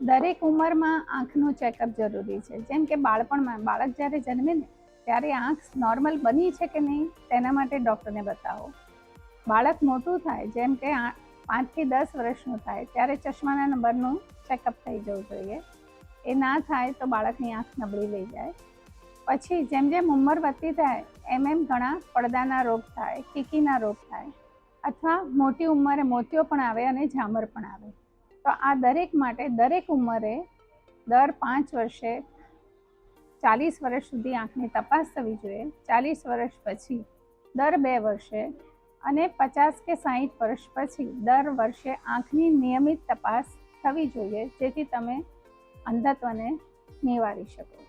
દરેક ઉંમરમાં આંખનું ચેકઅપ જરૂરી છે. જેમ કે બાળપણમાં બાળક જ્યારે જન્મે ને ત્યારે આંખ નોર્મલ બની છે કે નહીં તેના માટે ડૉક્ટરને બતાવો. બાળક મોટું થાય જેમ કે 5 થી 10 વર્ષનું થાય ત્યારે ચશ્માના નંબરનું ચેકઅપ થઈ જવું જોઈએ. એ ના થાય તો બાળકની આંખ નબળી થઈ જાય. પછી જેમ જેમ ઉંમર વધતી થાય એમ ઘણા પડદાના રોગ થાય, કીકીના રોગ થાય, અથવા મોટી ઉંમરે મોતિયો પણ આવે અને ઝામર પણ આવે. તો આ દરેક માટે દરેક ઉંમરે દર 5 વર્ષે 40 વર્ષ સુધી આંખની તપાસ થવી જોઈએ. 40 વર્ષ પછી દર 2 વર્ષે અને 50 કે 60 વર્ષ પછી દર વર્ષે આંખની નિયમિત તપાસ થવી જોઈએ, જેથી તમે અંધત્વને નિવારી શકો.